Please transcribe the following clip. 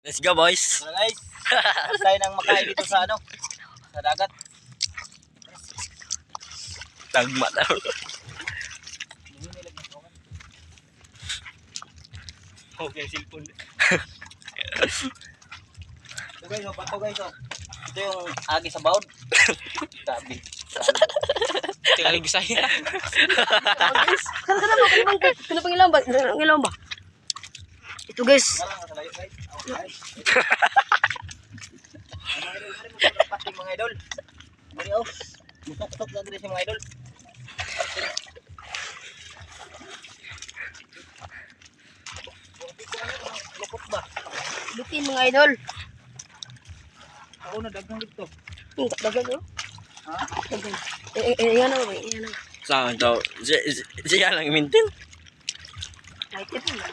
Let's go, boys. So guys, tayo nang makain dito sa ano, sa dagat. Tagma daw. Okay, cellphone. So guys, pato guys, oh. Ito yung agi sa baon. Sabi. Tingnan Bisaya. Kana pang ilang ba? Ang ilang ba? Ito guys. Marang sa layo guys. Pating mga idol. Bari oh. Mutok-tok na diri sa mga idol. Lukot ba? Lutin mga idol. Ako na dagang dito. Dagan yo. Ha? Dagan. Yan na ba? Yan na. Saan to? Siya lang mintin. Ay, ito na.